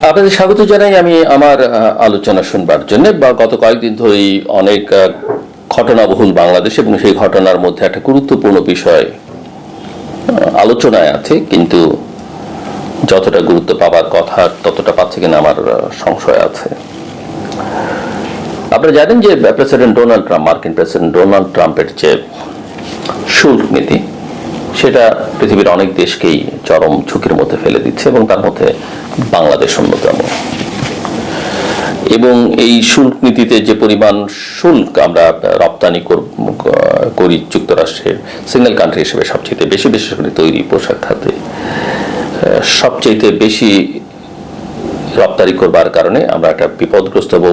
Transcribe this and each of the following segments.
আপনাদের স্বাগত জানাই আমি আমার আলোচনা শুনবার জন্য। বা গত কয়েকদিন ধরেই অনেক ঘটনাবহুল বাংলাদেশ এবং সেই ঘটনার মধ্যে একটা গুরুত্বপূর্ণ বিষয় আলোচনায় আছে, কিন্তু যতটা গুরুত্ব পাবার কথা ততটা পাচ্ছে কিনা আমার সংশয় আছে। আপনারা জানেন যে মার্কিন প্রেসিডেন্ট ডোনাল্ড ট্রাম্পের যে শুল্ক নীতি, সেটা পৃথিবীর অনেক দেশকেই চরম ঝুঁকির মধ্যে ফেলে দিচ্ছে এবং তার মধ্যে বাংলাদেশ অন্যতম। এবং এই শুল্ক নীতিতে যে পরিমাণ শুল্ক আমরা রপ্তানি করি যুক্তরাষ্ট্রের সিঙ্গেল কান্ট্রি হিসেবে সবচেয়ে বেশি, বিশেষ করে তৈরি পোশাক খাতে সবচেয়ে বেশি রপ্তানি করবার কারণে আমরা একটা বিপদগ্রস্ত হব।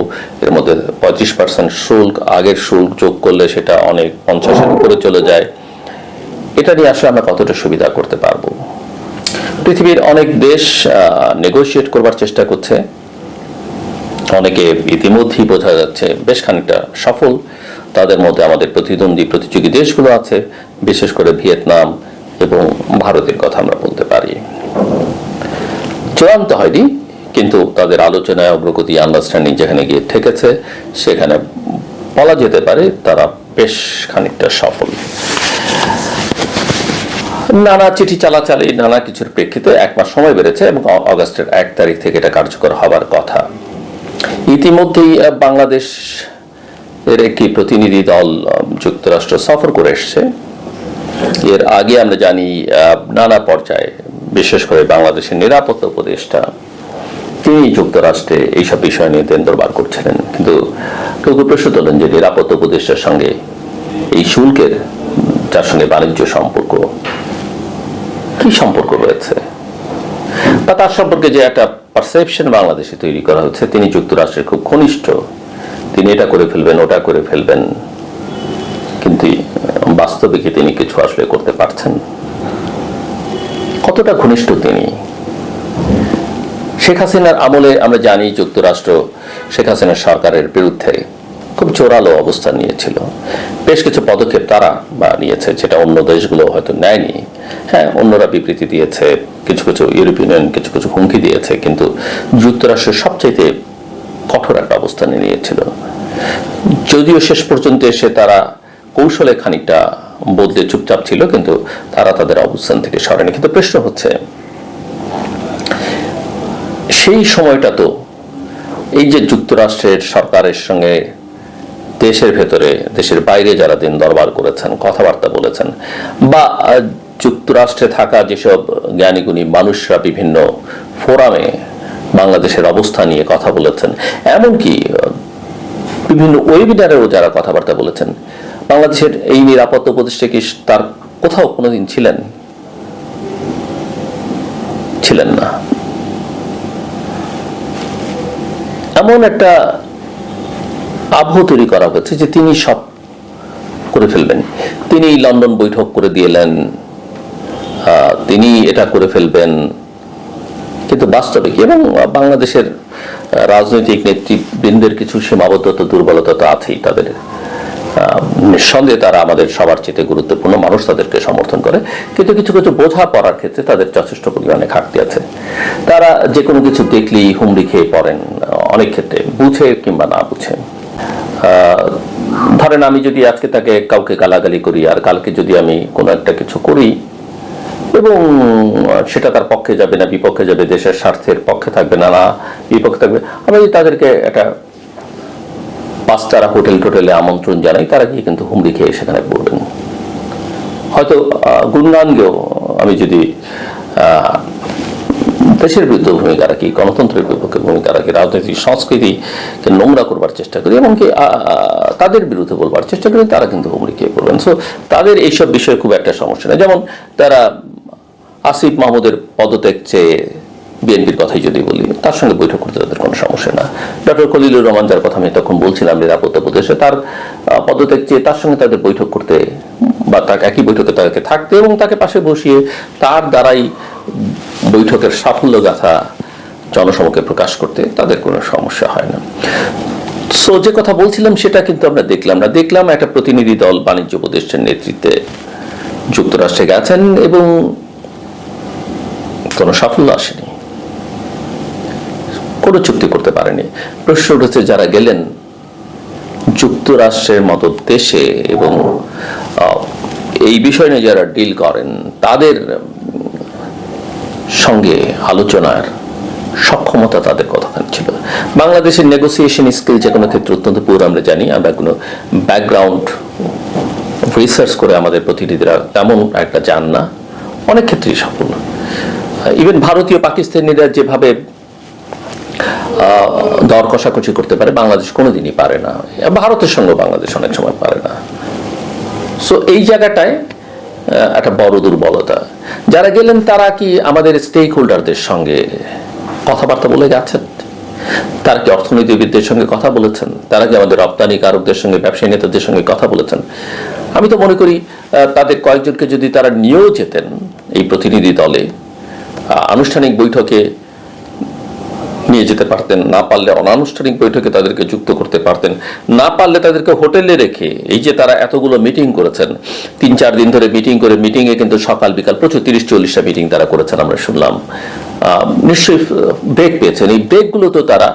এর মধ্যে 35% শুল্ক, আগের শুল্ক যোগ করলে সেটা অনেক 50-এর উপরে চলে যায়। এটা নিয়ে আসলে আমরা কতটা সুবিধা করতে পারবো? পৃথিবীর অনেক দেশ নেগোশিয়েট করবার চেষ্টা করছে, অনেকে ইতিমধ্যেই বোঝা যাচ্ছে বেশ খানিকটা সফল। তাদের মধ্যে আমাদের প্রতিযোগী দেশগুলো আছে, বিশেষ করে ভিয়েতনাম এবং ভারতের কথা আমরা বলতে পারি। চূড়ান্ত হয়নি, কিন্তু তাদের আলোচনায় অগ্রগতি, আন্ডারস্ট্যান্ডিং যেখানে গিয়ে ঠেকেছে সেখানে বলা যেতে পারে তারা বেশ খানিকটা সফল। নানা চিঠি চালাচালি, নানা কিছুর প্রেক্ষিতে 1 মাস সময় বেড়েছে এবং অগাস্টের 1 তারিখ থেকে এটা কার্যকর হবার কথা। ইতিমধ্যেই বাংলাদেশ এর একটি প্রতিনিধি দল যুক্তরাষ্ট্র সফর করে এসছে। এর আগে আমরা জানি নানা পর্যায়ে, বিশেষ করে বাংলাদেশের নিরাপত্তা উপদেষ্টা, তিনি যুক্তরাষ্ট্রে এইসব বিষয় নিয়ে দেন দরবার করছিলেন। কিন্তু কেউ প্রশ্ন তোলেন যে নিরাপত্তা উপদেষ্টার সঙ্গে এই শুল্কের, যার সঙ্গে বাণিজ্য সম্পর্ক, কি সম্পর্ক রয়েছে, বা তার সম্পর্কে যে একটা পারসেপশন বাংলাদেশে তৈরি করা হচ্ছে তিনি যুক্তরাষ্ট্রের খুব ঘনিষ্ঠ, তিনি এটা করে ফেলবেন, ওটা করে ফেলবেন, কিন্তু বাস্তবে কি তিনি কিছু আসলে করতে পারছেন? কতটা ঘনিষ্ঠ তিনি? শেখ হাসিনার আমলে আমরা জানি যুক্তরাষ্ট্র শেখ হাসিনার সরকারের বিরুদ্ধে খুব জোরালো অবস্থান নিয়েছিল। বেশ কিছু পদক্ষেপ তারা নিয়েছে যেটা অন্য দেশগুলো হয়তো নেয়নি। হ্যাঁ, অন্যরা বিবৃতি দিয়েছে, কিছু কিছু ইউরোপিয়ান ইউনিয়ন কিছু কিছু হুমকি দিয়েছে, কিন্তু যুক্তরাষ্ট্রের সবচাইতে কঠোর একটা অবস্থান নিয়েছিল। যদিও শেষ পর্যন্ত এসে তারা কৌশলে খানিকটা বদলে চুপচাপ ছিল, কিন্তু তারা তাদের অবস্থান থেকে সরেনি। কিন্তু প্রশ্ন হচ্ছে, সেই সময়টা তো এই যে যুক্তরাষ্ট্রের সরকারের সঙ্গে দেশের ভেতরে, দেশের বাইরে যারা দিন দরবার করেছেন, কথাবার্তা বলেছেন, বা যুক্তরাষ্ট্রে থাকা যেসব জ্ঞানীগুণী মানুষরা বিভিন্ন ফোরামে বাংলাদেশের অবস্থা নিয়ে কথা বলেছেন, এমনকি বিভিন্ন ওয়েবিনারেও যারা কথাবার্তা বলেছেন, বাংলাদেশের এই নিরাপত্তা উপদেষ্টা কি তার কোথাও কোনোদিন ছিলেন না? এমন একটা আবহ তৈরি করা হচ্ছে যে তিনি সব করে ফেলবেন, তিনি লন্ডন বৈঠক করে দিলেন, তিনি এটা করে ফেলবেন। কিন্তু বাস্তবে কি? এবং বাংলাদেশের রাজনৈতিক নেতৃবৃন্দের কিছু সীমাবদ্ধতা, দুর্বলতা তো আছেই তাদের। নিঃসন্দেহে তারা আমাদের সবার চেয়ে গুরুত্বপূর্ণ মানুষ, তাদেরকে সমর্থন করে, কিন্তু কিছু কিছু বোঝা পড়ার ক্ষেত্রে তাদের যথেষ্ট পরিমাণে ঘাটতি আছে। তারা যে কোনো কিছু দেখলেই হুমড়ি খেয়ে পড়েন, অনেক ক্ষেত্রে বুঝে কিংবা না বুঝে। ধরেন আমি যদি আজকে তাকে কাউকে গালাগালি করি, আর কালকে যদি আমি কোনো একটা কিছু করি এবং সেটা তার পক্ষে যাবে না বিপক্ষে যাবে, দেশের স্বার্থের পক্ষে থাকবে না বিপক্ষে থাকবে, আমি তাদেরকে একটা 5 তারা হোটেলে আমন্ত্রণ জানাই, তারা গিয়ে কিন্তু হুমড়ি খেয়ে সেখানে পড়বেন। হয়তো গুণগানকেও আমি যদি দেশের বিরুদ্ধে ভূমিকা রাখি, গণতন্ত্রের বিপক্ষে ভূমিকা রাখি, রাজনৈতিক সংস্কৃতিকে নোংরা করবার চেষ্টা করি, এমনকি তাদের বিরুদ্ধে বলবার চেষ্টা করি, তারা কিন্তু হুমড়ি খেয়ে পড়বেন। সো তাদের এইসব বিষয়ে খুব একটা সমস্যা নেই। যেমন তারা আসিফ মাহমুদের পদত্যাগ চেয়ে, বিএনপির কথাই যদি বলি, তার সঙ্গে বৈঠক করতে তাদের কোনো সমস্যা না। ডক্টর খলিলুর রহমান, যার কথা আমি তখন বলছিলাম নিরাপত্তা উপদেষ্টা, তার পদত্যাগ চেয়ে তার সঙ্গে তাদের বৈঠক করতে বা তাকে একই বৈঠকে তাদেরকে থাকতে এবং তাকে পাশে বসিয়ে তার দ্বারাই বৈঠকের সাফল্য গাথা জনসমক্ষে প্রকাশ করতে তাদের কোনো সমস্যা হয় না। সো যে কথা বলছিলাম সেটা কিন্তু আমরা দেখলাম একটা প্রতিনিধি দল বাণিজ্য উপদেষ্টার নেতৃত্বে যুক্তরাষ্ট্রে গেছেন এবং কোনো সাফল্য আসেনি। কোনো চুক্তি করতে পারেনি। প্রশ্ন উঠেছে যারা গেলেন যুক্তরাষ্ট্রের মতো দেশে এবং এই বিষয় নিয়ে যারা ডিল করেন তাদের সঙ্গে আলোচনার সক্ষমতা তাদের কতখানি ছিল। বাংলাদেশের নেগোসিয়েশন স্কিল যে কোনো ক্ষেত্রে অত্যন্ত পুরো আমরা জানি, আমরা কোনো ব্যাকগ্রাউন্ড রিসার্চ করে আমাদের প্রতিনিধিরা তেমন একটা জান না, অনেক ক্ষেত্রেই সফল। ইভেন ভারতীয় পাকিস্তানিরা যেভাবে দর কষাকষি করতে পারে বাংলাদেশ কোনোদিনই পারে না, ভারতের সঙ্গে বাংলাদেশ অনেক সময় পারে না। সো এই জায়গাটায় একটা বড় দুর্বলতা। যারা গেলেন তারা কি আমাদের স্টেক হোল্ডারদের সঙ্গে কথাবার্তা বলে গেছেন? তারা কি অর্থনীতিবিদদের সঙ্গে কথা বলেছেন? তারা কি আমাদের রপ্তানিকারকদের সঙ্গে, ব্যবসায়ী নেতাদের সঙ্গে কথা বলেছেন? আমি তো মনে করি তাদের কয়েকজনকে যদি তারা নিয়েও যেতেন এই প্রতিনিধি দলে, আনুষ্ঠানিক বৈঠকে নিয়ে যেতে পারতেন, না পারলে অনানুষ্ঠানিক বৈঠকে তাদেরকে যুক্ত করতে পারতেন, না পারলে তাদেরকে হোটেলে রেখে, এই যে তারা এতগুলো মিটিং করেছেন, 3-4 দিন ধরে মিটিং করে, মিটিংয়ে কিন্তু সকাল বিকাল প্রচুর 30-40টা মিটিং তারা করেছেন আমরা শুনলাম, নিশ্চয়ই ব্রেক পেয়েছেন। এই ব্রেকগুলো তো তারা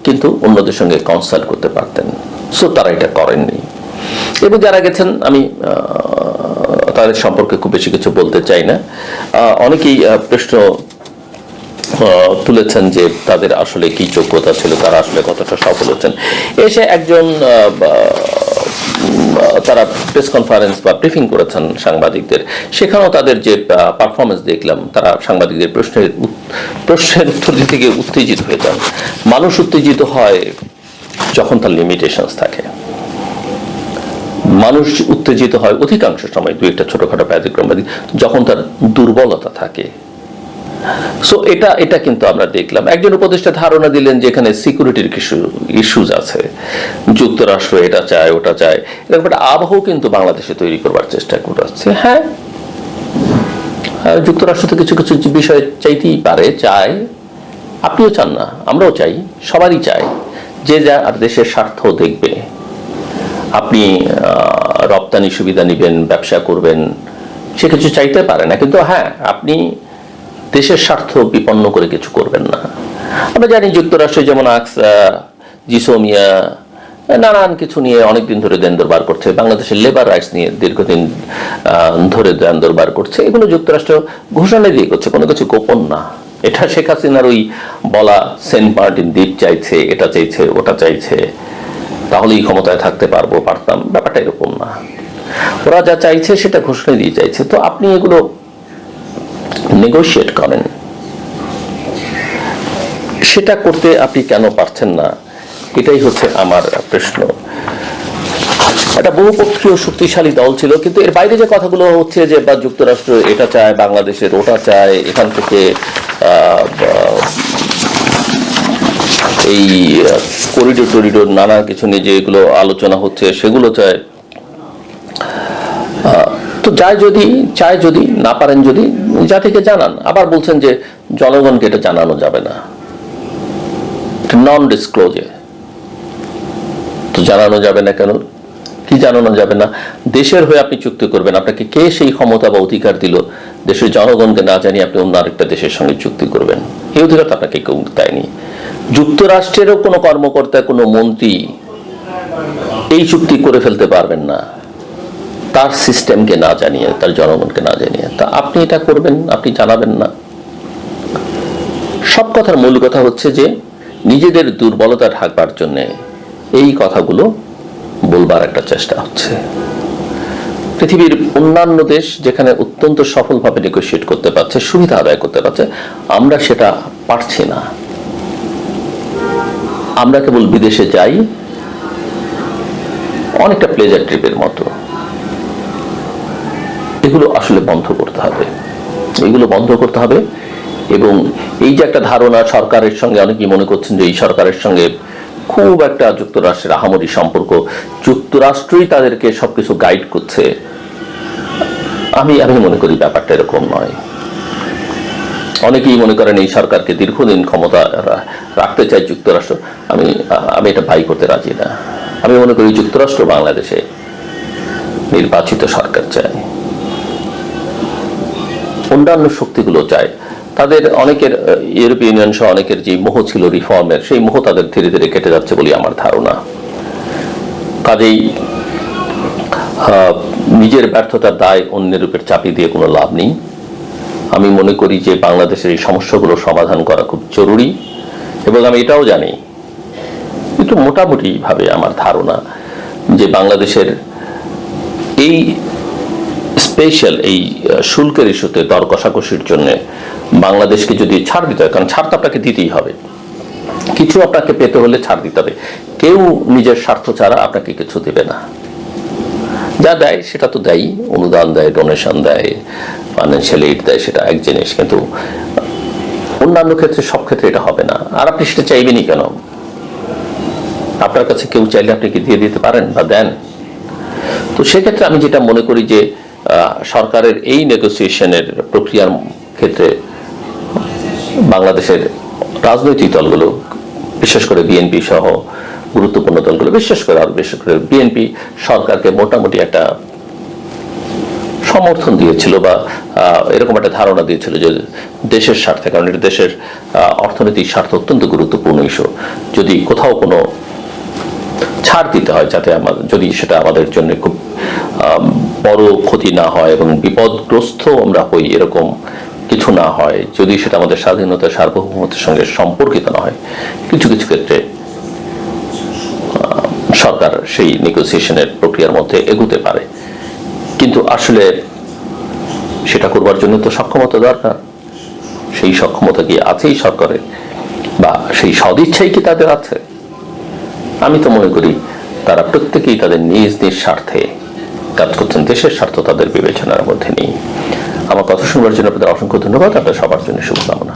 কিন্তু অন্যদের সঙ্গে কনসাল্ট করতে পারতেন। সো তারা এটা করেননি। এবং যারা গেছেন আমি তাদের সম্পর্কে খুব বেশি কিছু বলতে চাই না। অনেকেই প্রশ্ন তুলেছেন যে তাদের আসলে কি যোগ্যতা ছিল, তারা আসলে কতটা সফল হচ্ছেন। এসে একজন তারা প্রেস কনফারেন্স বা ব্রিফিং করেছেন সাংবাদিকদের, সেখানেও তাদের যে পারফরমেন্স দেখলাম, তারা সাংবাদিকদের প্রশ্নের উত্তর দিতে গিয়ে উত্তেজিত হয়ে যান। মানুষ উত্তেজিত হয় যখন তার লিমিটেশনস থাকে, মানুষ উত্তেজিত হয় অধিকাংশ সময়, দু একটা ছোটখাটো ব্যতিক্রমবাদী, যখন তার দুর্বলতা থাকে। সো এটা কিন্তু আমরা দেখলাম। একজন উপদেষ্টা ধারণা দিলেন যে এখানে সিকিউরিটির কিছু ইস্যুজ আছে, যুক্তরাষ্ট্র এটা চায় ওটা চায়, এরকম একটা আবহ কিন্তু বাংলাদেশে তৈরি করবার চেষ্টা করছে। হ্যাঁ, যুক্তরাষ্ট্র তো কিছু কিছু বিষয় চাইতেই পারে, চায়, আপনিও চান না, আমরাও চাই, সবারই চাই, যে যা আর দেশের স্বার্থ দেখবে। আপনি রপ্তানি সুবিধা নেবেন, ব্যবসা করবেন, সে কিছু চাইতে পারে না, কিন্তু হ্যাঁ আপনি দেশের স্বার্থ বিপন্ন করে কিছু করবেন না। আমরা জানি যুক্তরাষ্ট্রে যেমন জিসোমিয়া নানান কিছু নিয়ে অনেকদিন ধরে দেন দরবার করছে, বাংলাদেশের লেবার রাইটস নিয়ে দীর্ঘদিন ধরে দেন দরবার করছে। এগুলো যুক্তরাষ্ট্র ঘোষণা দিয়ে করছে, কোনো কিছু গোপন না। এটা শেখ হাসিনার ওই বলা সেন্ট মার্টিন দ্বীপ চাইছে, এটা চাইছে, ওটা চাইছে, তাহলেই ক্ষমতায় থাকতে পারতাম, ব্যাপারটা এরকম না। ওরা যা চাইছে সেটা ঘোষণা দিয়ে চাইছে। তো আপনি এগুলো নেগোশিয়েট করেন, সেটা করতে আপনি কেন পারছেন না? এটাই হচ্ছে আমার প্রশ্ন। একটা বহুপক্ষীয় শক্তিশালী দল ছিল, কিন্তু এর বাইরে যে কথাগুলো হচ্ছে যে বা যুক্তরাষ্ট্র এটা চায়, বাংলাদেশের ওটা চায়, এখান থেকে এই করিডোর নানা কিছু নিয়ে যেগুলো আলোচনা হচ্ছে সেগুলো চায়, তো চায় যদি না পারেন, যদি জাতিকে জানান। আবার বলছেন যে জনগণকে এটা জানানো যাবে না, নন ডিসক্লোজার। তো জানানো যাবে না কেন? কি জানানো যাবে না? দেশের হয়ে আপনি চুক্তি করবেন, আপনাকে কে সেই ক্ষমতা বা অধিকার দিল দেশের জনগণকে না জানিয়ে আপনি অন্য আরেকটা দেশের সঙ্গে চুক্তি করবেন? এই অধিকার তো আপনাকে কেউ দেয়নি। যুক্তরাষ্ট্রেরও কোনো কর্মকর্তা, কোনো মন্ত্রী এই চুক্তি করে ফেলতে পারবেন না তার সিস্টেমকে না জানিয়ে, তার জনগণকে না জানিয়ে। তা আপনি এটা করবেন, আপনি জানাবেন না। সব কথার মূল কথা হচ্ছে যে নিজেদের দুর্বলতা ঢাকবার জন্য এই কথাগুলো বলবার একটা চেষ্টা হচ্ছে। পৃথিবীর অন্যান্য দেশ যেখানে অত্যন্ত সফলভাবে নেগোশিয়েট করতে পারছে, সুবিধা আদায় করতে পারছে, আমরা সেটা পারছি না। আমরা কেবল বিদেশে যাই, অনেকটা প্লেজার ট্রিপের মতো। এগুলো আসলে বন্ধ করতে হবে, এগুলো বন্ধ করতে হবে। এবং এই যে একটা ধারণা সরকারের সঙ্গে, অনেকেই মনে করছেন যে এই সরকারের সঙ্গে খুব একটা যুক্তরাষ্ট্রের আহামরি সম্পর্ক, যুক্তরাষ্ট্রই তাদেরকে সবকিছু গাইড করছে। আমি মনে করি ব্যাপারটা এরকম নয়। অনেকেই মনে করেন এই সরকারকে দীর্ঘদিন ক্ষমতা রাখতে চায় যুক্তরাষ্ট্র। আমি এটা বাই করতে রাজি না। আমি মনে করি যুক্তরাষ্ট্র বাংলাদেশে নির্বাচিত সরকার চায়, অন্যান্য শক্তিগুলো চায়, তাদের অনেকের ইউরোপীয় ইউনিয়ন সহ অনেকের যে মোহ ছিল রিফর্মের, সেই মোহ তাদের ধীরে ধীরে কেটে যাচ্ছে বলে আমার ধারণা। কাজেই নিজের ব্যর্থতার দায় অন্যের উপর চাপিয়ে দিয়ে কোনো লাভ নেই। আমি মনে করি যে বাংলাদেশের এই সমস্যাগুলো সমাধান করা খুব জরুরি, এবং আমি এটাও জানি, কিন্তু মোটামুটি ভাবে আমার ধারণা যে বাংলাদেশের এই স্পেশাল এই শুল্কের ইস্যুতে দর কষাকষির জন্য বাংলাদেশকে যদি ছাড় দিতে হয়, কারণ ছাড় তো আপনাকে দিতেই হবে, কিছু আপনাকে পেতে হলে ছাড় দিতে হবে। কেউ নিজের স্বার্থ ছাড়া আপনাকে কিছু দেবে না। যা দেয় সেটা তো দেয়, অনুদান দেয়, ডোনেশন দেয়, ফাইন্যান্সিয়াল এইড দেয়, সেটা এক জিনিস, কিন্তু অন্যান্য ক্ষেত্রে সব ক্ষেত্রে এটা হবে না। আর আপনি সেটা চাইবেনই কেন? আপনার কাছে কেউ চাইলে আপনি কি দিয়ে দিতে পারেন বা দেন? তো সেক্ষেত্রে আমি যেটা মনে করি যে সরকারের এই নেগোসিয়েশনের প্রক্রিয়ার ক্ষেত্রে বাংলাদেশের রাজনৈতিক দলগুলো, বিশেষ করে বিএনপি সহ গুরুত্বপূর্ণ দলগুলো, বিশেষ করে বিএনপি সরকারকে মোটামুটি একটা সমর্থন দিয়েছিল বা এরকম একটা ধারণা দিয়েছিল যে দেশের স্বার্থে, কারণ এটা দেশের অর্থনৈতিক স্বার্থ অত্যন্ত গুরুত্বপূর্ণ ইস্যু, যদি কোথাও কোনো ছাড় দিতে হয়, যাতে যদি সেটা আমাদের জন্য খুব বড় ক্ষতি না হয় এবং বিপদগ্রস্ত আমরা হই এরকম কিছু না হয়, যদি সেটা আমাদের স্বাধীনতা সার্বভৌমত্বের সঙ্গে সম্পর্কিত না হয়, কিছু কিছু ক্ষেত্রে সরকার সেই নেগোসিয়েশনের প্রক্রিয়ার মধ্যে এগোতে পারে। কিন্তু আসলে সেটা করবার জন্য তো সক্ষমতা দরকার। সেই সক্ষমতা কি আছেই সরকারের, বা সেই সদিচ্ছাই কি তাদের আছে? আমি তো মনে করি তারা প্রত্যেকেই তাদের নিজ নিজ স্বার্থে কাজ করছেন, দেশের স্বার্থ তাদের বিবেচনার মধ্যে নেই। আমার কথা শুনবার জন্য আপনাদের অসংখ্য ধন্যবাদ। আপনাদের সবার জন্য শুভকামনা।